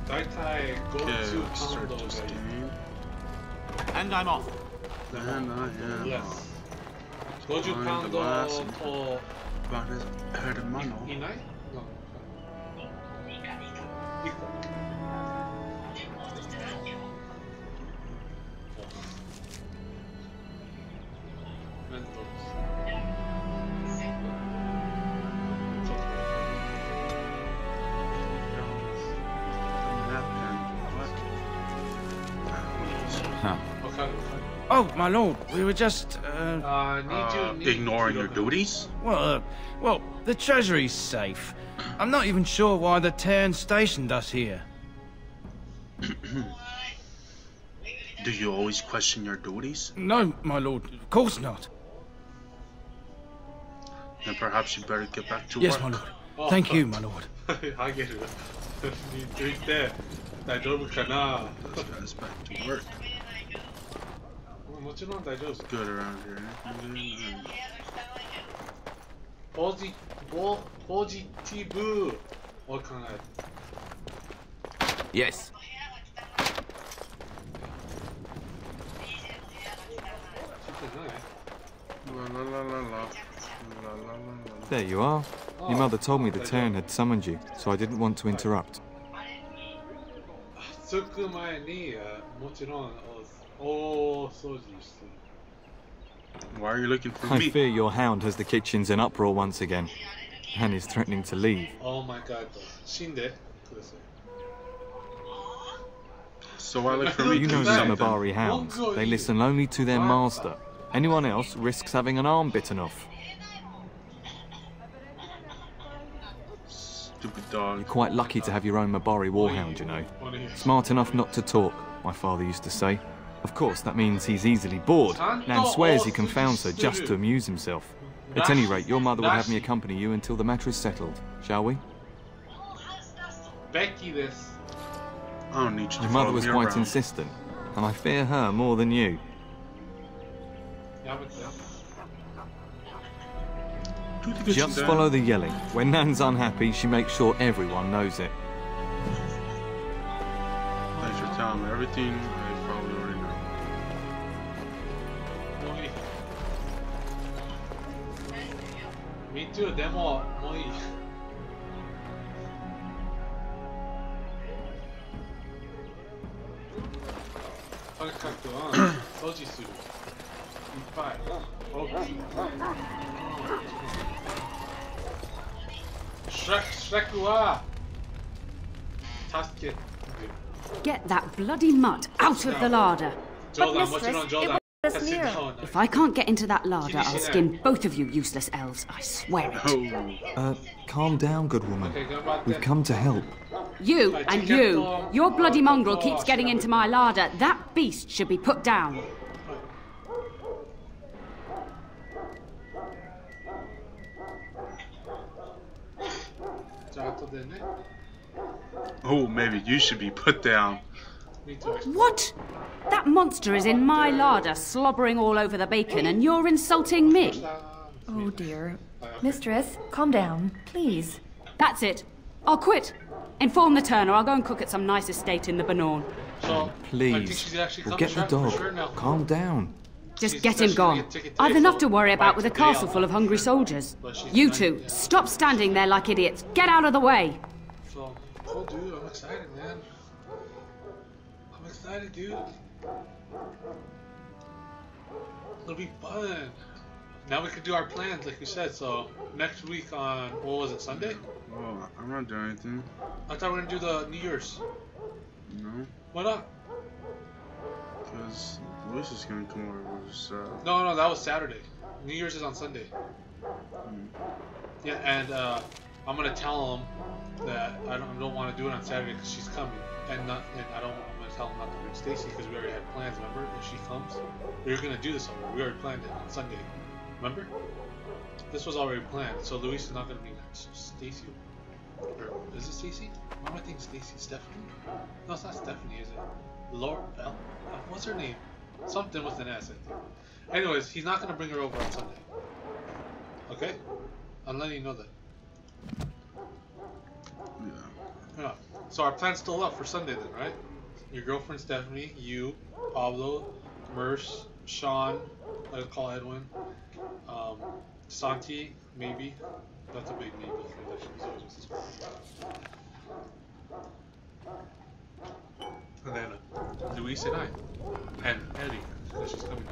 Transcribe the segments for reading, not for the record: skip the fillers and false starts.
다이타이 go to start this game. And I'm off. And I am Yes. Goju Find pound the last to hermano. Inai? No. Iko. Oh, my lord, we were just, Ignoring your duties? well, the treasury's safe. I'm not even sure why the Terran stationed us here. Do you always question your duties? No, my lord, of course not. Then perhaps you better get back to Yes, work. my lord. Thank you, my lord. ハゲる。言って大丈夫かな。 This guy's back to work. もちろん大丈夫です。 Good around here. ポジティブを考える。 Yes. There you are. Your mother told me the Terran had summoned you, so I didn't want to interrupt. 着く前にもちろん大掃除して。 Why are you looking for I me? fear your hound has the kitchens in uproar once again, and is threatening to leave. Oh my god. 死んでください。 So why look for me? You know Do these something. Mabari hounds. They listen only to their master. Anyone else risks having an arm bitten off. Stupid dog. You're quite lucky to have your own Mabari warhound, you know. Smart enough not to talk, my father used to say. Of course, that means he's easily bored. Nan swears he confounds her just to amuse himself. At any rate, your mother would have me accompany you until the matter is settled, shall we? Becky this. I don't need you to Your follow mother was me quite around. insistent, and I fear her more than you. Do the kitchen Just down. follow the yelling. When Nan's unhappy, she makes sure everyone knows it. Thanks for telling me everything I probably already know. もういい。Me too でももういい。とにかく掃除する。いっぱい。シュレックは助ける。 Get that bloody mutt out of the larder. 冗談もちろん冗談。 If I can't get into that larder, I'll skin both of you useless elves. I swear it. Calm down, good woman. We've come to help. You and you. Your bloody mongrel keeps getting into my larder. That beast should be put down. Oh, maybe you should be put down. What? That monster is in my larder, slobbering all over the bacon, and you're insulting me? Oh dear. Mistress, calm down, please. That's it. I'll quit. Inform the turner. I'll go and cook at some nice estate in the Banorn. Please, we'll get the dog. Calm down. Just get him gone. I've enough to worry about with a castle full of hungry soldiers. You two, stop standing there like idiots. Get out of the way. So, oh dude, I'm excited, man. I'm excited, dude. It'll be fun. Now we can do our plans, like we said. So next week on, what was it, Sunday? Oh, I'm not doing anything. I thought we were gonna do the New Year's. No, Why not? because Luis is gonna come over. So. No, that was Saturday. New Year's is on Sunday. Yeah, and I'm gonna tell him that I don't want to do it on Saturday because she's coming, and I'm gonna tell him not to bring Stacy because we already had plans. Remember, if she comes, we were gonna do this already. We already planned it on Sunday. Remember? This was already planned, so Luis is not gonna be Stacy. Or is it Stacy? Why am I thinking Stacy? Stephanie? No, it's not Stephanie, is it? Laura? What's her name? Something with an S, I think. Anyways, he's not gonna bring her over on Sunday. Okay? I'm letting you know that. Yeah. Yeah. So our plan's still up for Sunday then, right? Your girlfriend Stephanie, you, Pablo, Merce, Sean, I'll call Edwin, Santi, maybe. That's a big maybe. He's always with his girlfriend. And then Luis and I. And Eddie, because she's coming.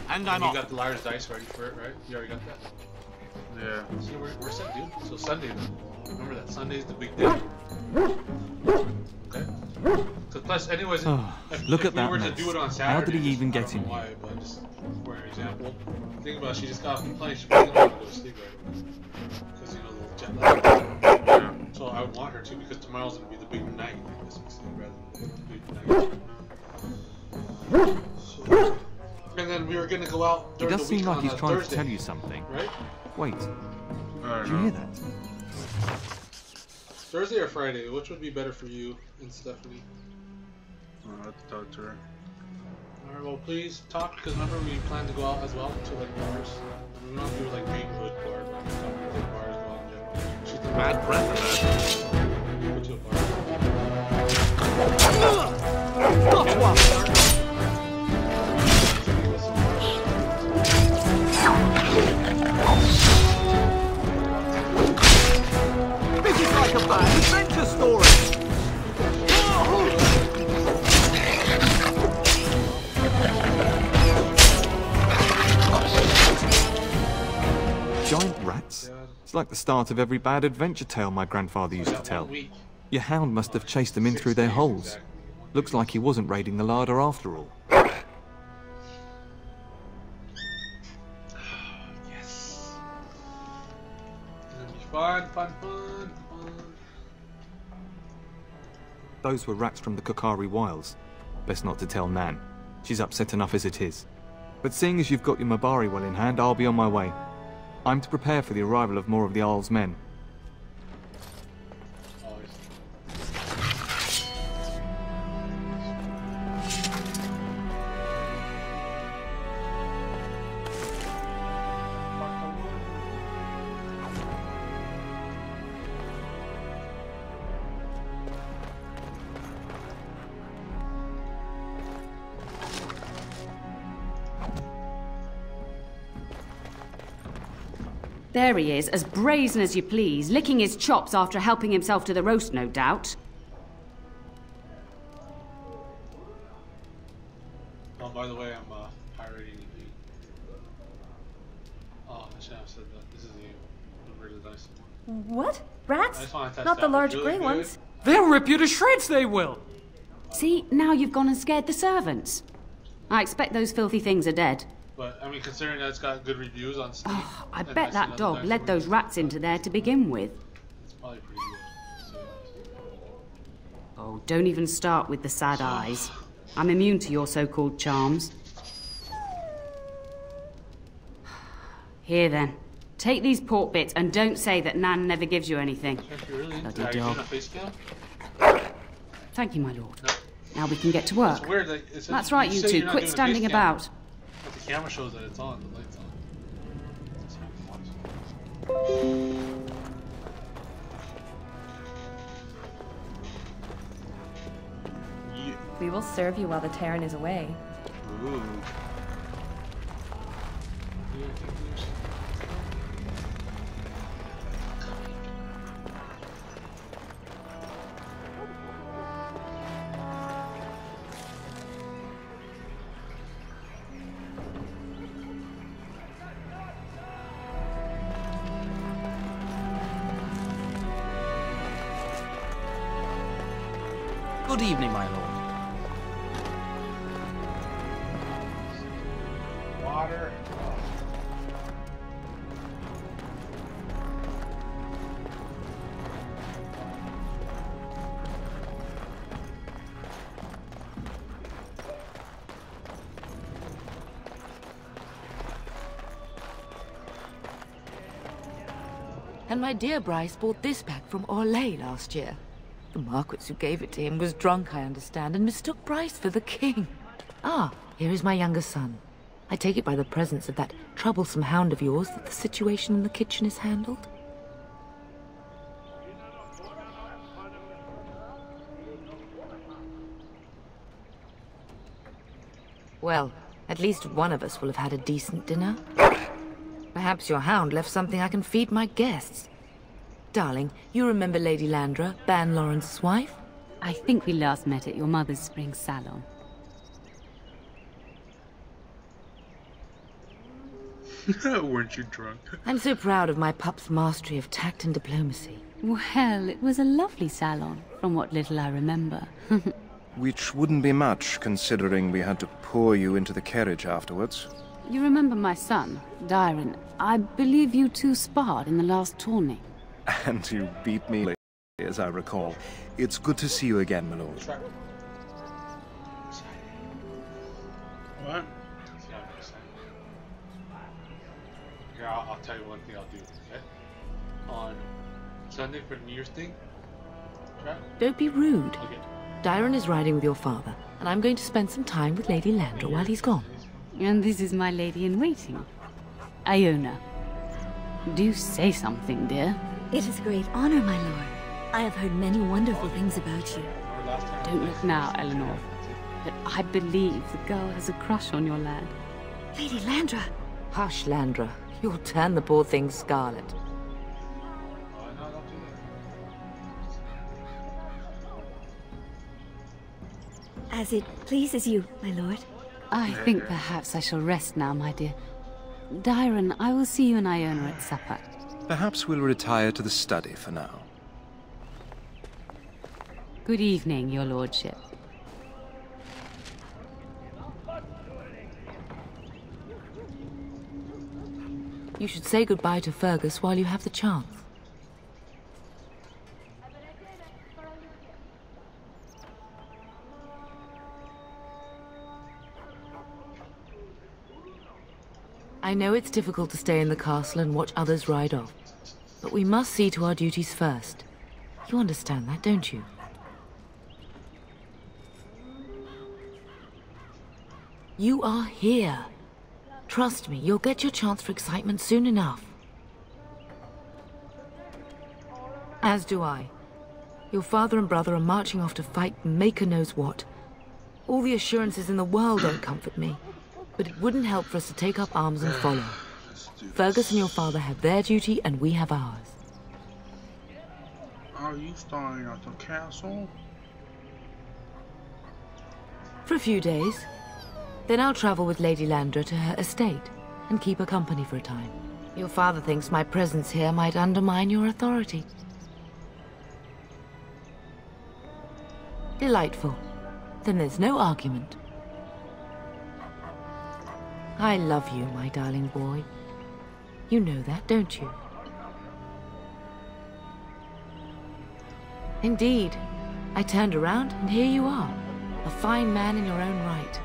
And I'm you off. got the liar's dice ready for it, right? You already got that? Yeah. See, we're set, dude. So Sunday then. Remember that Sunday's the big day. Okay? Because plus, anyways, Look if at that we were mess. to do it on Saturday, How did he even I don't get in know here? why, but just for an example, think about it, she just got off the plane, she probably didn't want to go to sleep right away. Because, you know, the jet lag. So I would want her to, because tomorrow's going to be the big night, basically, rather than the big night. So, and then we were going to go out It during does the week seem like on he's trying Thursday, to tell you something. right? Wait, I did don't you know. hear that? Thursday or Friday, which would be better for you and Stephanie? I'll have to talk to her. Alright, well please talk, because remember we plan to go out as well to like bars. I mean, we don't do like big hood bars, but we come to bars, go out in general. She's the Bad breath of go to a bar. This is like a bad adventure story. Giant rats? It's like the start of every bad adventure tale my grandfather used to tell. Your hound must have chased them in through their holes. Looks like he wasn't raiding the larder after all. Yes. It's gonna be fun. Those were rats from the Kokari Wilds. Best not to tell Nan. She's upset enough as it is. But seeing as you've got your Mabari well in hand, I'll be on my way. I'm to prepare for the arrival of more of the Isle's men. There he is, as brazen as you please, licking his chops after helping himself to the roast, no doubt. Oh, by the way, I'm pirating the. Oh, I should have said that. This is the really nice one. What? I Rats? just want to test Not that. the large Really grey good. ones. They'll rip you to shreds, they will! See, now you've gone and scared the servants. I expect those filthy things are dead. But I mean, considering that it's got good reviews on Steam, Oh, I and bet I've that seen dog other led guys those doing rats into there to begin with. it's probably pretty good. So, Oh, don't even start with the sad eyes. I'm immune to your so-called charms. Here then, take these pork bits and don't say that Nan never gives you anything. If you're really Bloody are you doing dog. a face cam? Thank you, my lord. No. Now we can get to work. It's weird that it says That's right, you say two. you're not Quit doing a standing face cam, about. But the camera shows that it's on, the light's on. We will serve you while the Terran is away. Ooh. Good evening, my lord. Water. And my dear Bryce bought this back from Orlais last year. The Marquis who gave it to him was drunk, I understand, and mistook Bryce for the king. Ah, here is my younger son. I take it by the presence of that troublesome hound of yours that the situation in the kitchen is handled? Well, at least one of us will have had a decent dinner. Perhaps your hound left something I can feed my guests. Darling, you remember Lady Landra, Ban Lawrence's wife? I think we last met at your mother's spring salon. Weren't you drunk? I'm so proud of my pup's mastery of tact and diplomacy. Well, it was a lovely salon, from what little I remember. Which wouldn't be much, considering we had to pour you into the carriage afterwards. You remember my son, Dyron. I believe you two sparred in the last tourney. And you beat me, as I recall. It's good to see you again, my lord. What? Here, I'll tell you one thing I'll do, okay? On Sunday for New Year's thing, Don't be rude. okay. Dyron is riding with your father, and I'm going to spend some time with Lady Landra while he's gone. And this is my lady-in-waiting, Iona. Do say something, dear. It is a great honor, my lord. I have heard many wonderful things about you. Don't look now, Eleanor. But I believe the girl has a crush on your lad. Lady Landra! Hush, Landra. You'll turn the poor thing scarlet. As it pleases you, my lord. I think perhaps I shall rest now, my dear. Dyron, I will see you and Iona at supper. Perhaps we'll retire to the study for now. Good evening, your lordship. You should say goodbye to Fergus while you have the chance. I know it's difficult to stay in the castle and watch others ride off, but we must see to our duties first. You understand that, don't you? You are here. Trust me, you'll get your chance for excitement soon enough. As do I. Your father and brother are marching off to fight Maker knows what. All the assurances in the world don't comfort me, but it wouldn't help for us to take up arms and follow. Fergus and your father have their duty, and we have ours. Are you starting at the castle? For a few days. Then I'll travel with Lady Landra to her estate and keep her company for a time. Your father thinks my presence here might undermine your authority. Delightful. Then there's no argument. I love you, my darling boy. You know that, don't you? Indeed. I turned around and here you are. A fine man in your own right.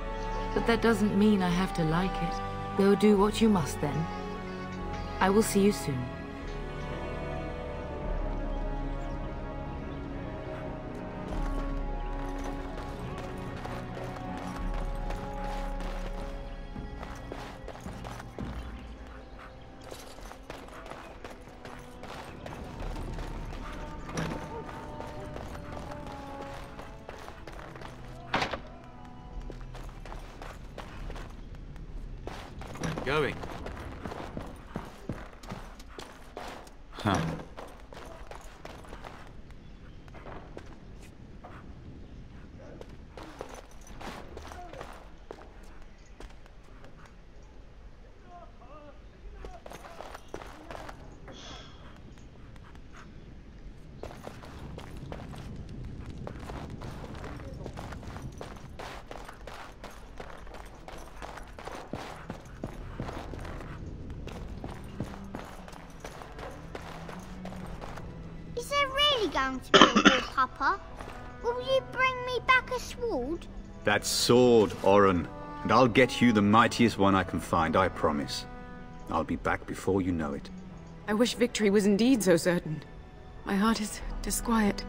But that doesn't mean I have to like it. Go do what you must then. I will see you soon. Going. Huh. Is there really going to be a war, Papa? Will you bring me back a sword? That sword, Oren. And I'll get you the mightiest one I can find, I promise. I'll be back before you know it. I wish victory was indeed so certain. My heart is disquiet.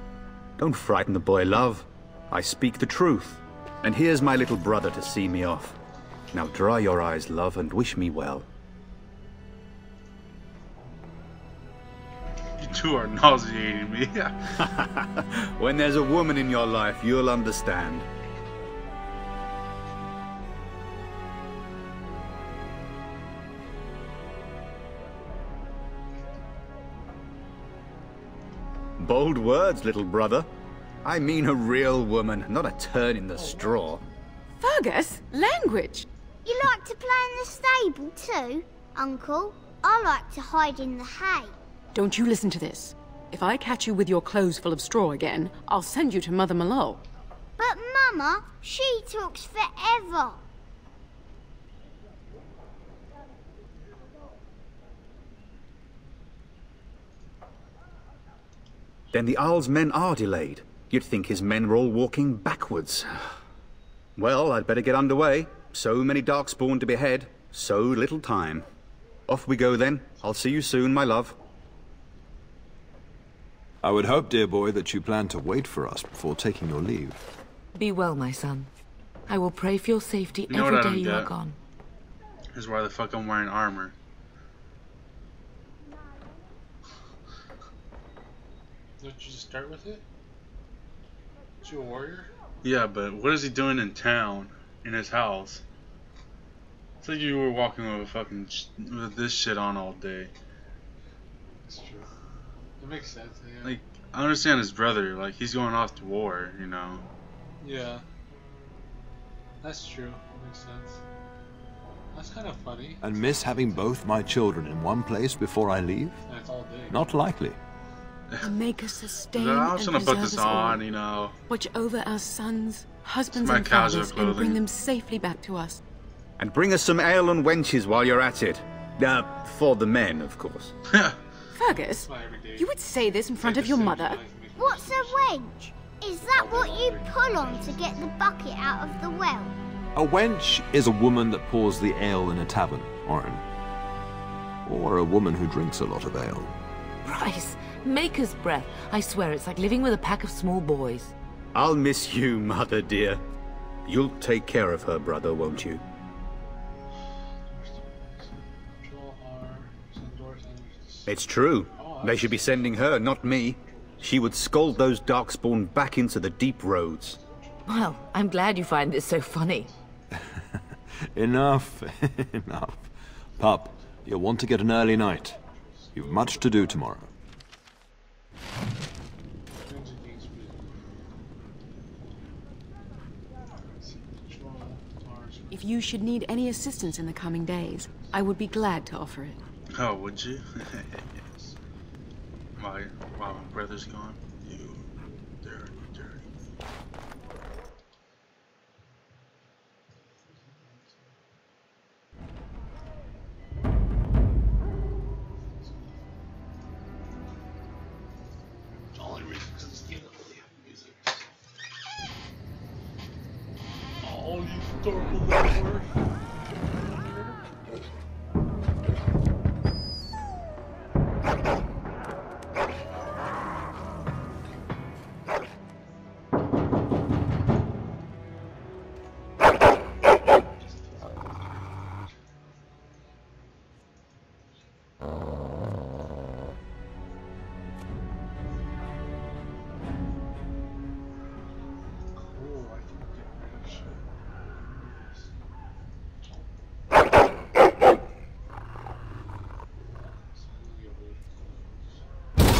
Don't frighten the boy, love. I speak the truth. And here's my little brother to see me off. Now dry your eyes, love, and wish me well. You two are nauseating me. When there's a woman in your life, you'll understand. Bold words, little brother. I mean a real woman, not a turn in the straw. Fergus, language. You like to play in the stable too, Uncle? I like to hide in the hay. Don't you listen to this. If I catch you with your clothes full of straw again, I'll send you to Mother Malone. But Mama, she talks forever. Then the Earl's men are delayed. You'd think his men were all walking backwards. Well, I'd better get underway. So many darkspawn to behead, so little time. Off we go then. I'll see you soon, my love. I would hope, dear boy, that you plan to wait for us before taking your leave. Be well, my son. I will pray for your safety You know every what I day don't you are get? gone. Is why the fuck I'm wearing armor. Don't you just start with it? Is you a warrior? Yeah, but what is he doing in town? In his house? It's like you were walking with a fucking with this shit on all day. That's true. That makes sense, yeah. Like, I understand his brother, like, he's going off to war, you know? Yeah. That's true. That makes sense. That's kind of funny. And miss having both my children in one place before I leave? And it's all day. Not likely. And make us sustain I and was gonna preserve put this us all. on, you know. Watch over our sons, husbands my and casual fathers, and bring clothing. them safely back to us. And bring us some ale and wenches while you're at it. For the men, of course. Fergus, you would say this in front of your mother? What's a wench? Is that what you pull on to get the bucket out of the well? A wench is a woman that pours the ale in a tavern, Orin. Or a woman who drinks a lot of ale. Bryce, maker's breath. I swear it's like living with a pack of small boys. I'll miss you, mother dear. You'll take care of her, brother, won't you? It's true. They should be sending her, not me. She would scold those darkspawn back into the deep roads. Well, I'm glad you find this so funny. Enough, enough. Pup, you'll want to get an early night. You've much to do tomorrow. If you should need any assistance in the coming days, I would be glad to offer it. Oh, would you? Yes. While my brother's gone. You dirty, dirty. The only reason is this game doesn't really have music. Oh, you adorable little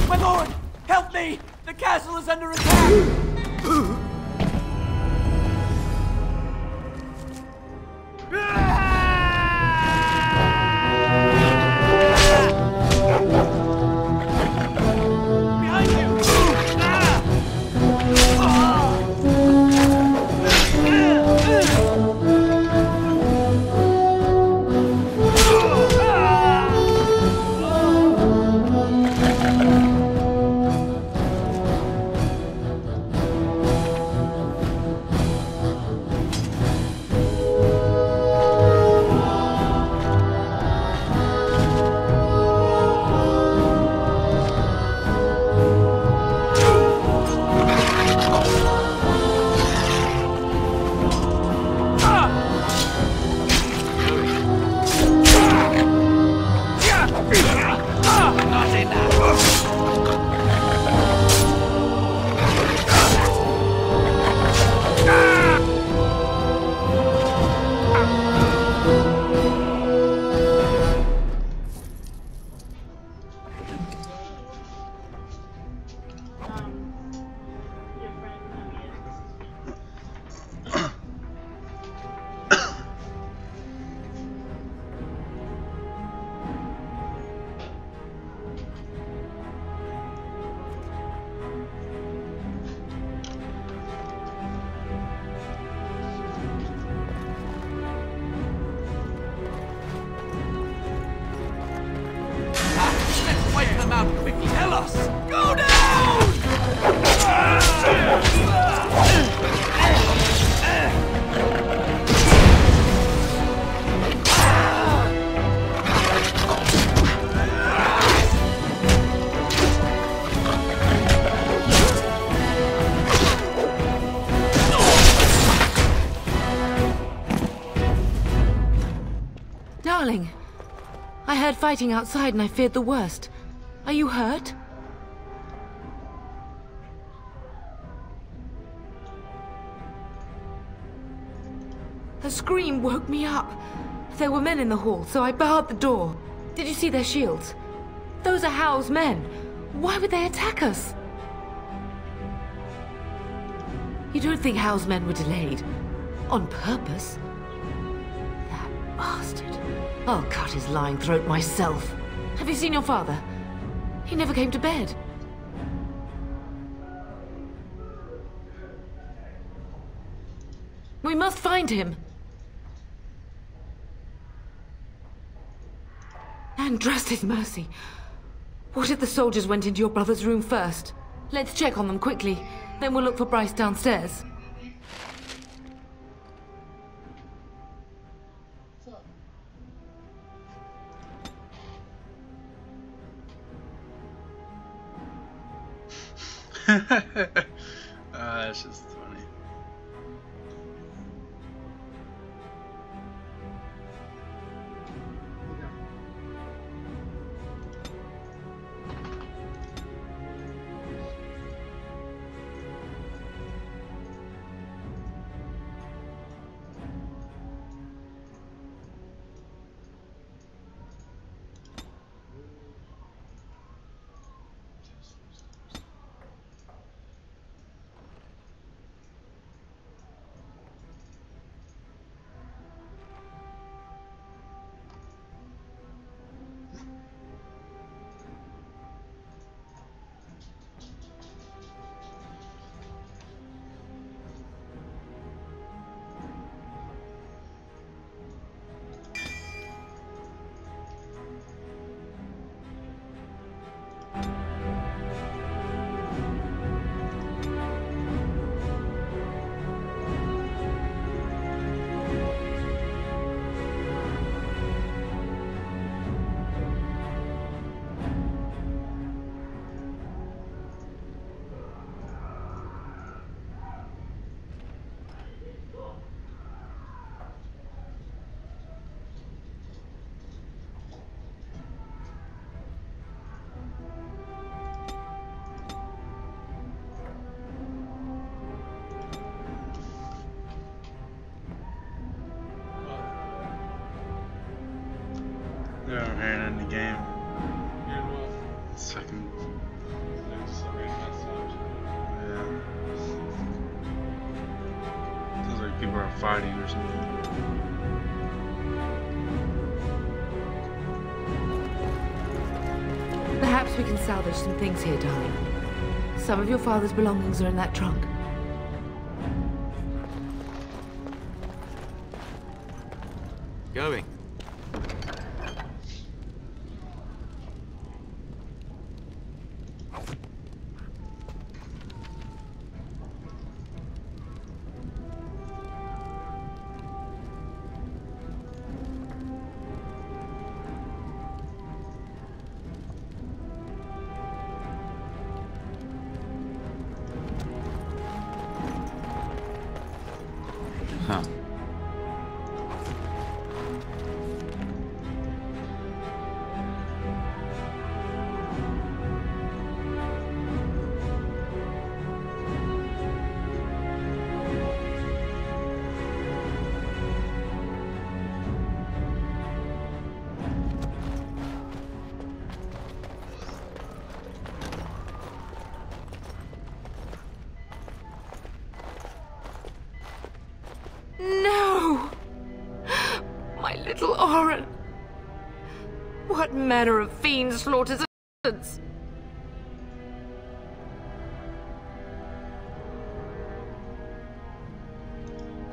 My lord! Help me! The castle is under attack! Behind you! heard fighting outside and I feared the worst. Are you hurt? Her scream woke me up. There were men in the hall, so I barred the door. Did you see their shields? Those are Howe's men. Why would they attack us? You don't think Howe's men were delayed? On purpose? That bastard. I'll cut his lying throat myself. Have you seen your father? He never came to bed. We must find him. And trust his mercy. What if the soldiers went into your brother's room first? Let's check on them quickly. Then we'll look for Bryce downstairs. That's just funny. They're over here in the game. Second. Yeah. Sounds like people are fighting or something. Perhaps we can salvage some things here, darling. Some of your father's belongings are in that trunk. Going. Huh. No! My little Oren! What manner of fiend slaughters innocents?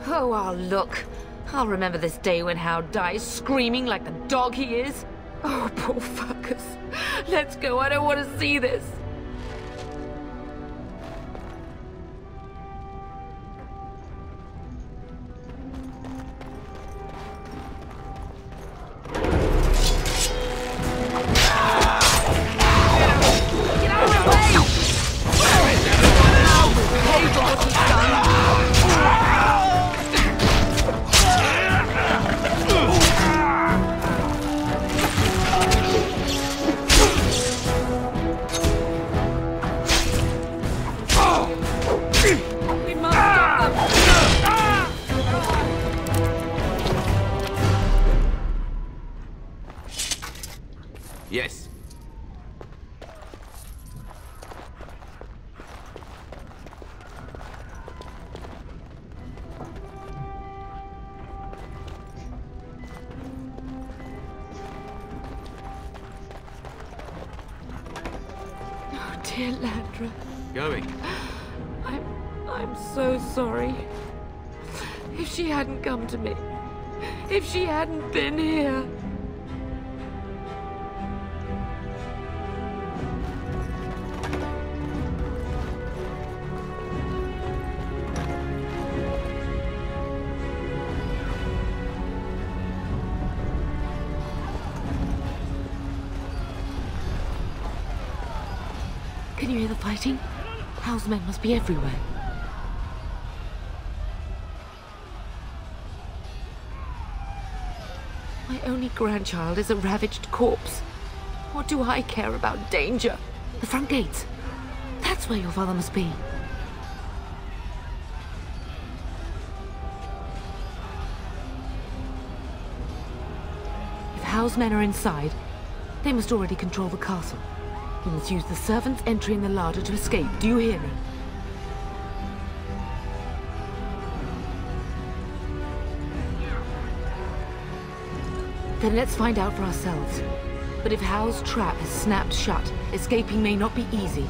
Oh, I'll look. I'll remember this day when Hal dies screaming like the dog he is. Oh, poor fuckers. Let's go, I don't want to see this. dear Landra. Going. I'm so sorry. If she hadn't come to me, if she hadn't been here. Can you hear the fighting? Hal's men must be everywhere. My only grandchild is a ravaged corpse. What do I care about danger? The front gates. That's where your father must be. If Hal's men are inside, they must already control the castle. We must use the servants entering the larder to escape. Do you hear me? Then let's find out for ourselves. But if Hal's trap has snapped shut, escaping may not be easy.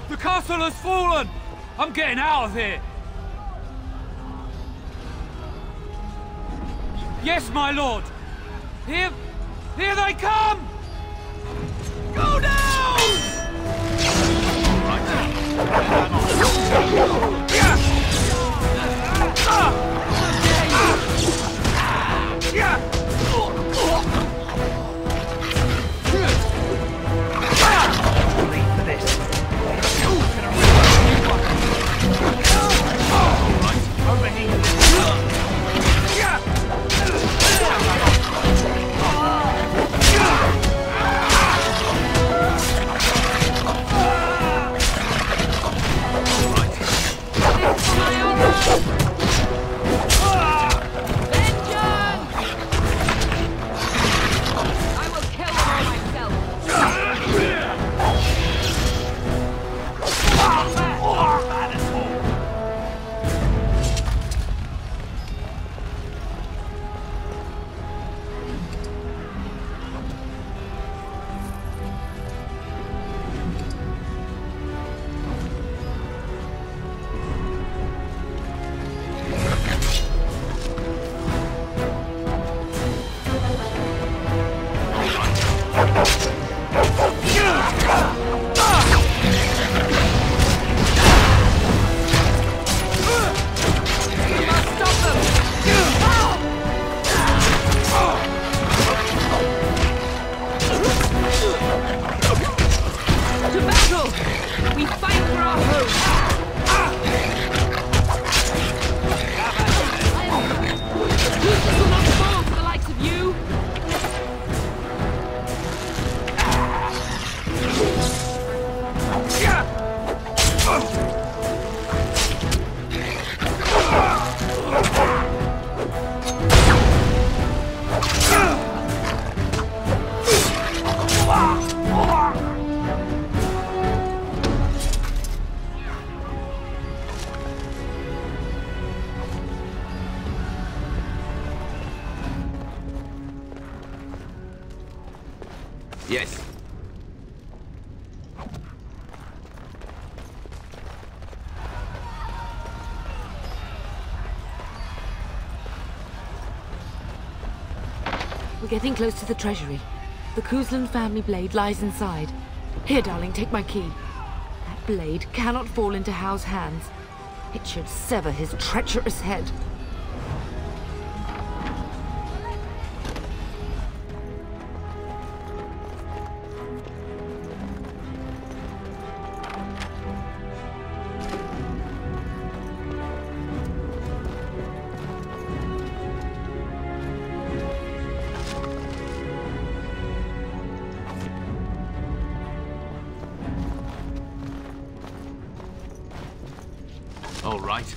The castle has fallen! I'm getting out of here! Yes, my lord! Here they come! Go down! Yes. We're getting close to the treasury. The Kuzlan family blade lies inside. Here, darling, take my key. That blade cannot fall into Hal's hands. It should sever his treacherous head. All right.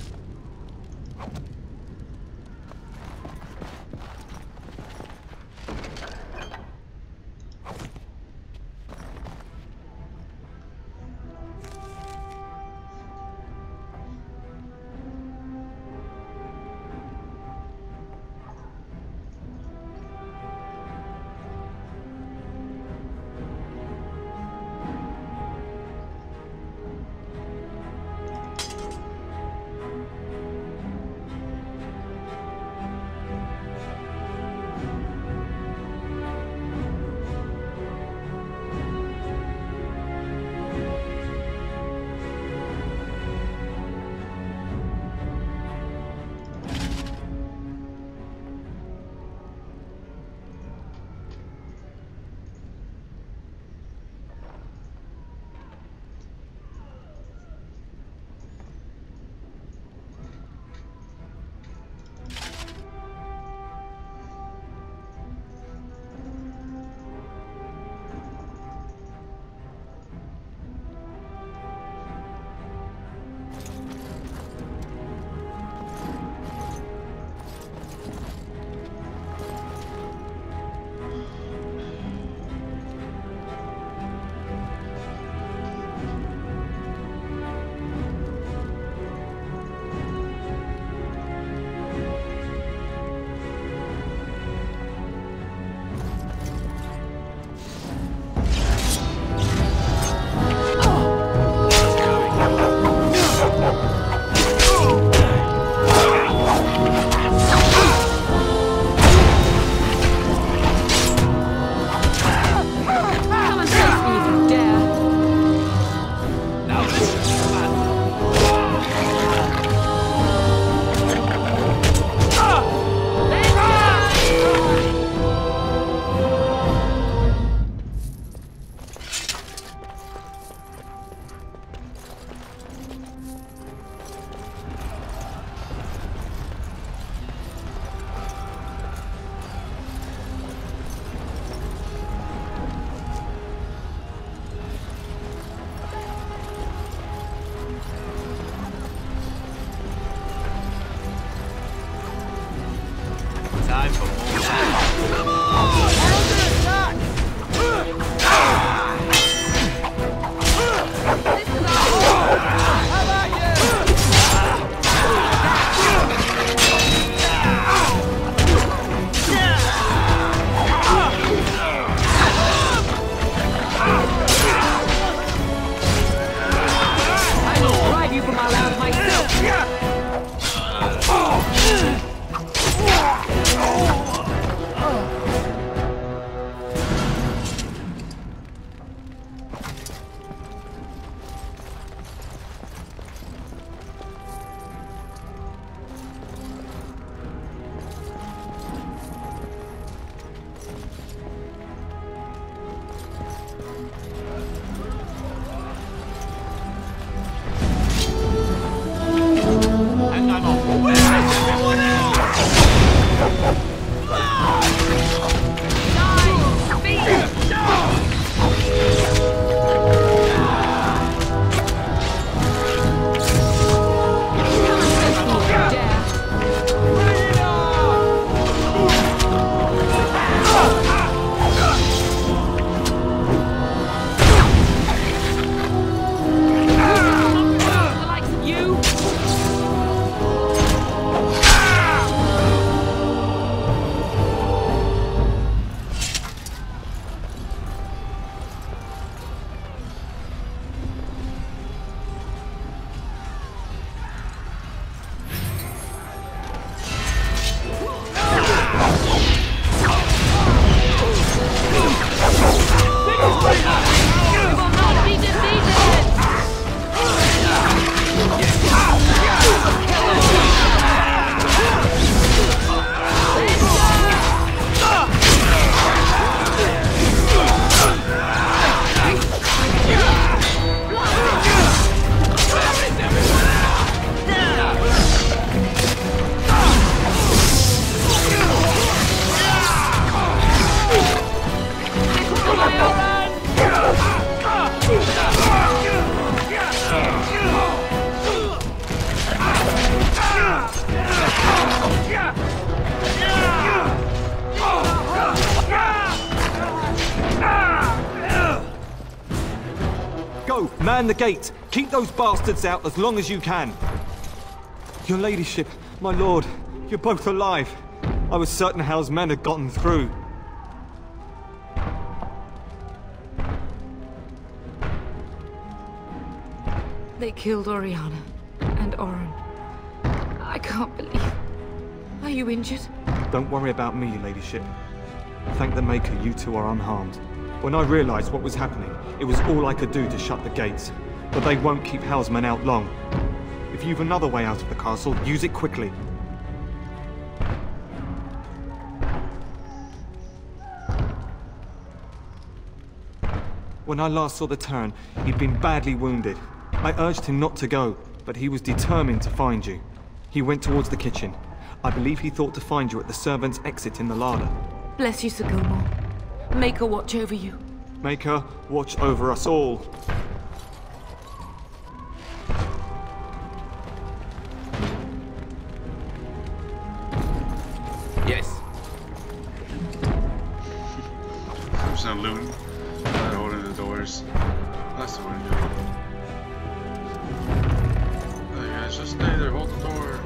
Time for more battle. Come on! This is our home! How about you? I will drive you from our land myself! And I'm off. Where is everyone else? Go, man the gate. Keep those bastards out as long as you can. Your ladyship, my lord, you're both alive. I was certain Hal's men had gotten through. They killed Oriana and Oren. I can't believe... Are you injured? Don't worry about me, ladyship. Thank the Maker you two are unharmed. When I realized what was happening, it was all I could do to shut the gates. But they won't keep Hal's men out long. If you've another way out of the castle, use it quickly. When I last saw the Terran, he'd been badly wounded. I urged him not to go, but he was determined to find you. He went towards the kitchen. I believe he thought to find you at the servants' exit in the larder. Bless you, Sir Gilmore. Make her watch over you. Make her watch over us all. Yes. There's no looting. They're holding the doors. That's the way to do it. Hey guys, just stay there, hold the door.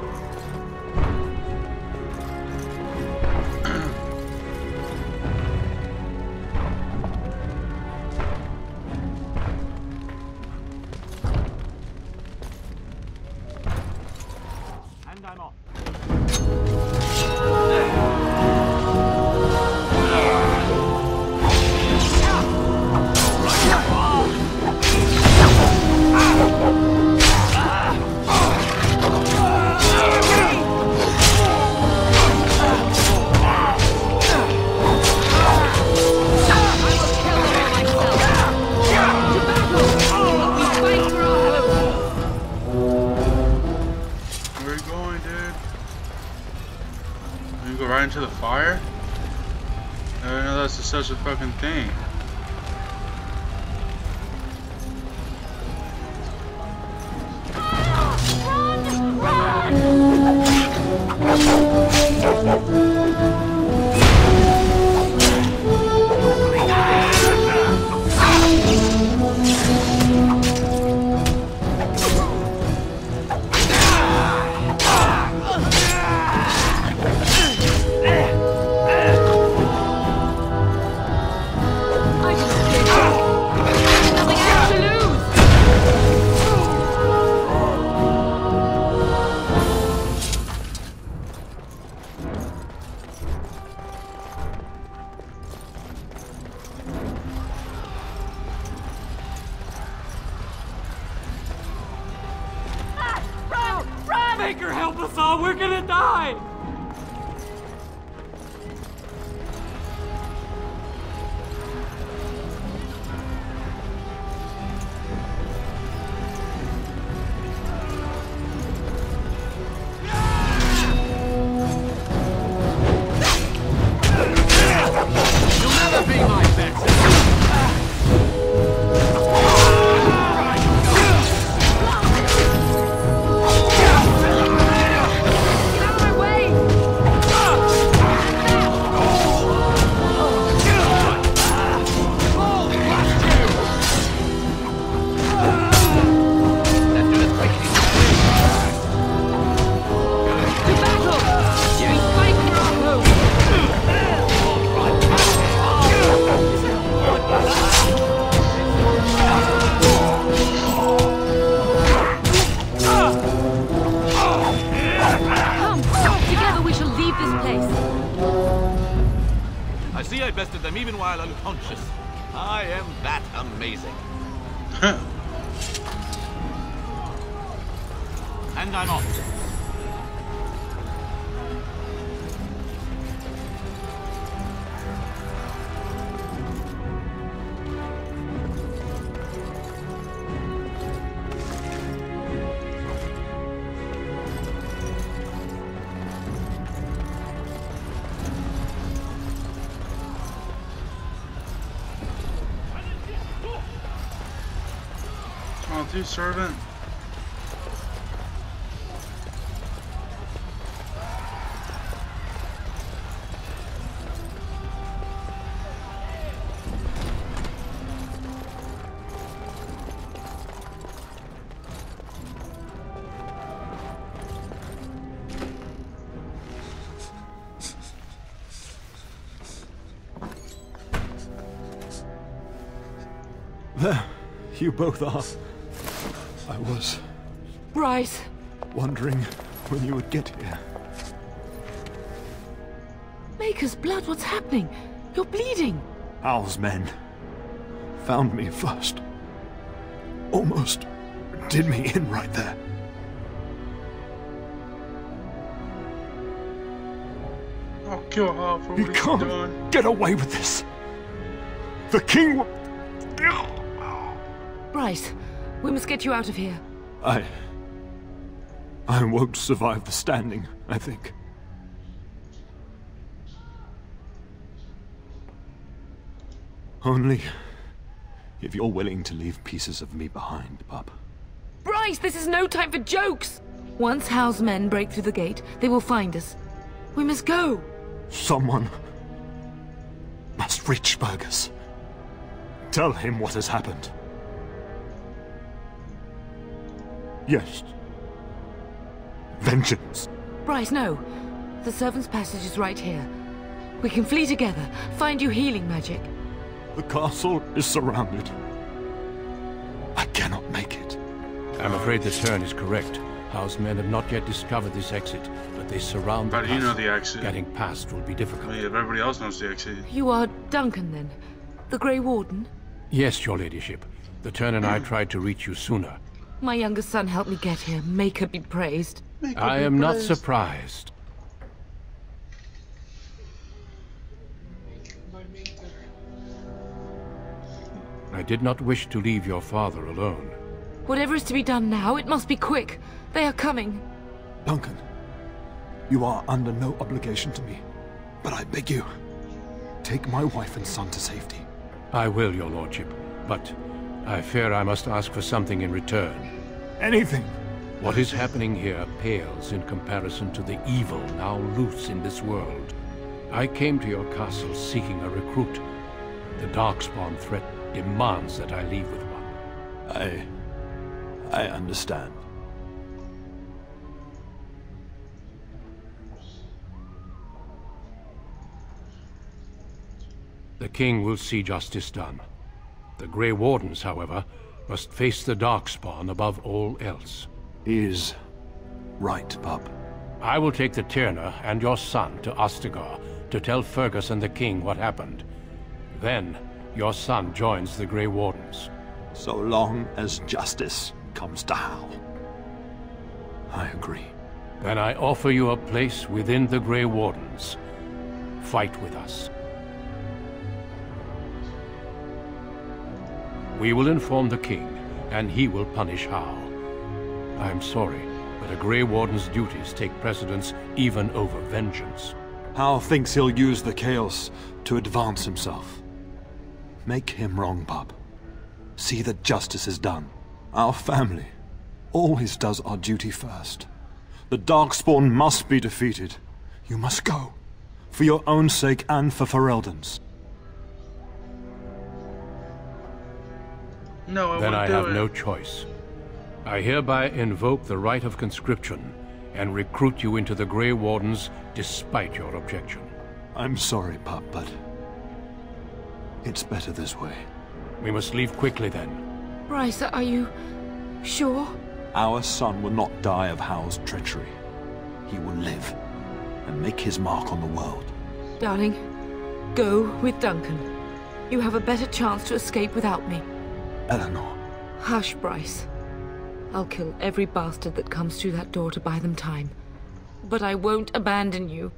And I'm off. Right into the fire? I didn't know that's such a fucking thing. Run! Balthazar, we're gonna die! You'll never be my best. I see I bested them even while unconscious. I am that amazing. And I'm off. Do servant. There, you both are. I was... Bryce! Wondering when you would get here. Maker's blood, what's happening? You're bleeding! Al's men found me first. Almost did me in right there. I'll kill Hal for You what he's can't done. get away with this. The king will... Bryce, we must get you out of here. I won't survive the standing, I think. Only if you're willing to leave pieces of me behind, pup. Bryce, this is no time for jokes! Once Hal's men break through the gate, they will find us. We must go! Someone must reach Fergus. Tell him what has happened. Yes. Vengeance. Bryce, no. The servant's passage is right here. We can flee together, find you healing magic. The castle is surrounded. I cannot make it. I'm afraid the turn is correct. House men have not yet discovered this exit, but they surround the How do you know the exit? Getting past will be difficult. Well, yeah, everybody else knows the exit. You are Duncan, then? The Grey Warden? Yes, your ladyship. The turn and I tried to reach you sooner. My younger son helped me get here. Make her be praised. I am not surprised. I did not wish to leave your father alone. Whatever is to be done now, it must be quick. They are coming. Duncan, you are under no obligation to me. But I beg you, take my wife and son to safety. I will, your lordship, but I fear I must ask for something in return. Anything. What is happening here pales in comparison to the evil now loose in this world. I came to your castle seeking a recruit. The Darkspawn threat demands that I leave with one. I understand. The king will see justice done. The Grey Wardens, however, must face the Darkspawn above all else. He is right, pup. I will take the Tyrna and your son to Ostagar to tell Fergus and the king what happened. Then, your son joins the Grey Wardens. So long as justice comes to Hal. I agree. Then I offer you a place within the Grey Wardens. Fight with us. We will inform the king, and he will punish Hal. I'm sorry, but a Grey Warden's duties take precedence even over vengeance. Hal thinks he'll use the chaos to advance himself. Make him wrong, bub. See that justice is done. Our family always does our duty first. The Darkspawn must be defeated. You must go. For your own sake and for Ferelden's. No, Then I have it. no choice. I hereby invoke the right of conscription and recruit you into the Grey Wardens despite your objection. I'm sorry, pup, but it's better this way. We must leave quickly then. Bryce, are you sure? Our son will not die of Hal's treachery. He will live and make his mark on the world. Darling, go with Duncan. You have a better chance to escape without me. Eleanor. Hush, Bryce. I'll kill every bastard that comes through that door to buy them time. But I won't abandon you.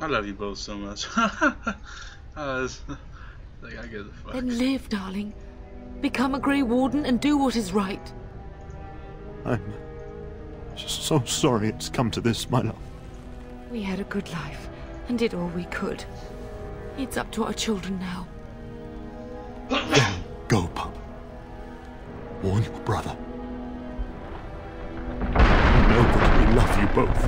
I love you both so much. Like, I give a fuck. Then live, darling. Become a Grey Warden and do what is right. I'm so sorry it's come to this, my love. We had a good life and did all we could. It's up to our children now. Then go, pup. Warn your brother. Know that we love you both.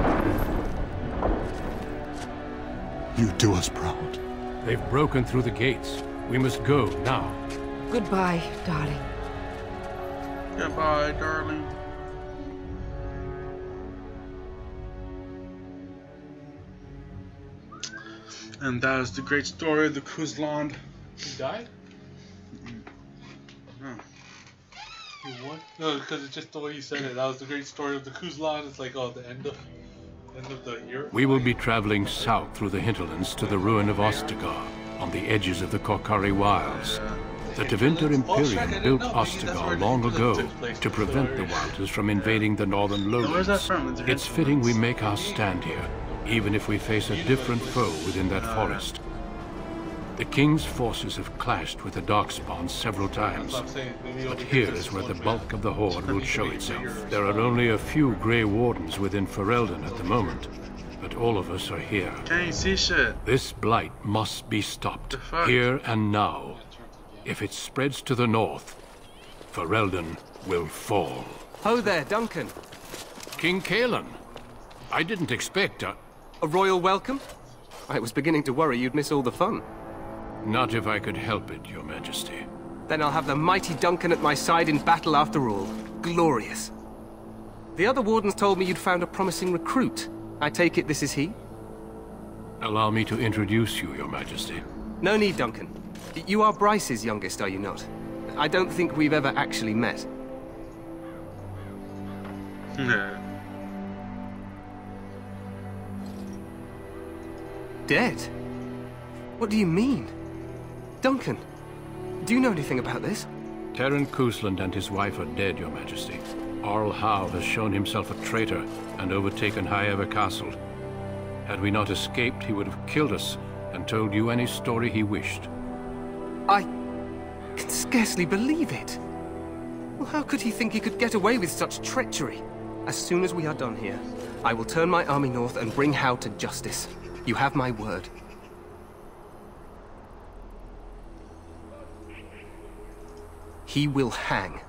You do us proud. They've broken through the gates. We must go now. Goodbye, darling. Goodbye, darling. And that is the great story of the Kuzland. He died? No. He what? No, because it's just the way you said it. That was the great story of the Kuzland. It's like, oh, the end of the year. We will be traveling south through the hinterlands to the ruin of Ostagar, on the edges of the Korkari Wilds. The Tevinter Imperium built Ostagar long ago to prevent the Wilders from invading the northern lowlands. It's fitting we make our stand here, even if we face a different foe within that forest. The King's forces have clashed with the Darkspawn several times, but here is where the bulk of the Horde will show itself. There are only a few Grey Wardens within Ferelden at the moment, but all of us are here. Can't see shit. This blight must be stopped, here and now. If it spreads to the north, Ferelden will fall. Ho there, Duncan. King Kaelan. I didn't expect a royal welcome? I was beginning to worry you'd miss all the fun. Not if I could help it, Your Majesty. Then I'll have the mighty Duncan at my side in battle after all. Glorious. The other wardens told me you'd found a promising recruit. I take it this is he? Allow me to introduce you, Your Majesty. No need, Duncan. You are Bryce's youngest, are you not? I don't think we've ever actually met. Dead? What do you mean? Duncan, do you know anything about this? Terran Kuzland and his wife are dead, Your Majesty. Arl Howe has shown himself a traitor and overtaken High Ever Castle. Had we not escaped, he would have killed us and told you any story he wished. I can scarcely believe it. Well, how could he think he could get away with such treachery? As soon as we are done here, I will turn my army north and bring Howe to justice. You have my word. He will hang.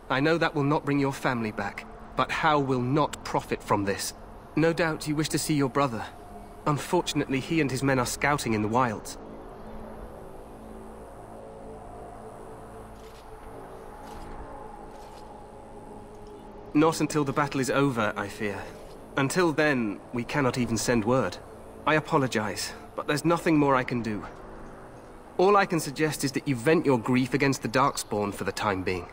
I know that will not bring your family back, but Howe will not profit from this. No doubt you wish to see your brother. Unfortunately, he and his men are scouting in the wilds. Not until the battle is over, I fear. Until then, we cannot even send word. I apologize, but there's nothing more I can do. All I can suggest is that you vent your grief against the Darkspawn for the time being.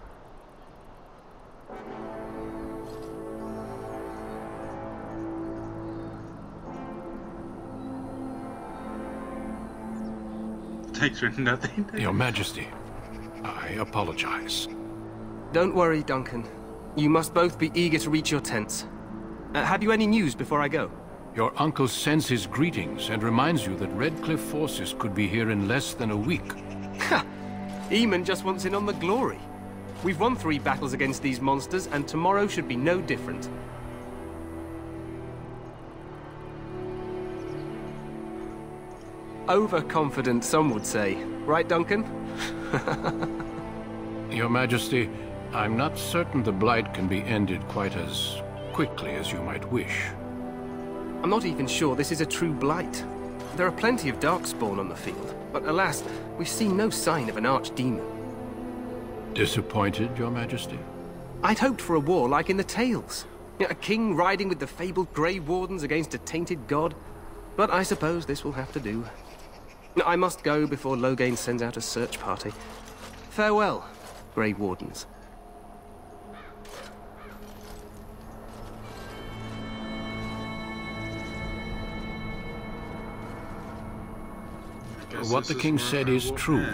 Thanks for nothing. Your Majesty, I apologize. Don't worry, Duncan. You must both be eager to reach your tents. Have you any news before I go? Your uncle sends his greetings and reminds you that Redcliffe forces could be here in less than a week. Ha! Eamon just wants in on the glory. We've won 3 battles against these monsters, and tomorrow should be no different. Overconfident, some would say. Right, Duncan? Your Majesty, I'm not certain the Blight can be ended quite as quickly as you might wish. I'm not even sure this is a true Blight. There are plenty of Darkspawn on the field, but alas, we've seen no sign of an archdemon. Disappointed, Your Majesty? I'd hoped for a war like in the tales. A king riding with the fabled Grey Wardens against a tainted god. But I suppose this will have to do. I must go before Loghain sends out a search party. Farewell, Grey Wardens. What the king said is true.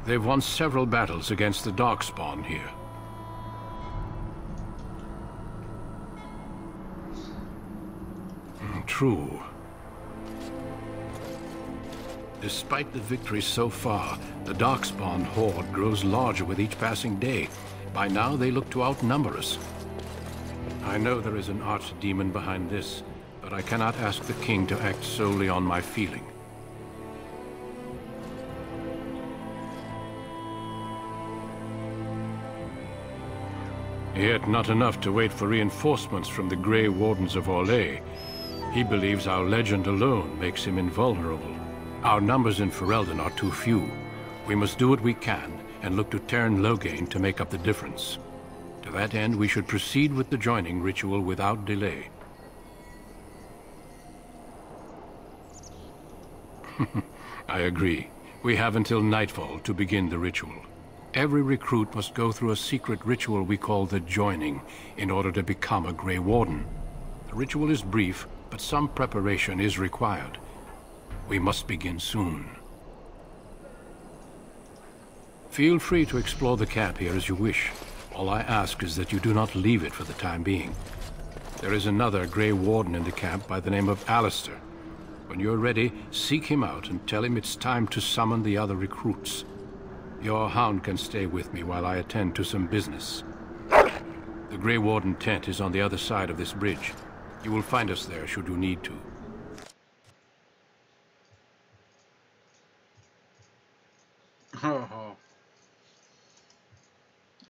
They've won several battles against the Darkspawn here. True. Despite the victories so far, the Darkspawn horde grows larger with each passing day. By now, they look to outnumber us. I know there is an archdemon behind this, but I cannot ask the king to act solely on my feeling. Yet not enough to wait for reinforcements from the Grey Wardens of Orlais. He believes our legend alone makes him invulnerable. Our numbers in Ferelden are too few. We must do what we can and look to Teyrn Loghain to make up the difference. To that end, we should proceed with the joining ritual without delay. I agree. We have until nightfall to begin the ritual. Every recruit must go through a secret ritual we call the Joining in order to become a Grey Warden. The ritual is brief, but some preparation is required. We must begin soon. Feel free to explore the camp here as you wish. All I ask is that you do not leave it for the time being. There is another Grey Warden in the camp by the name of Alistair. When you're ready, seek him out and tell him it's time to summon the other recruits. Your hound can stay with me while I attend to some business. The Grey Warden tent is on the other side of this bridge. You will find us there should you need to.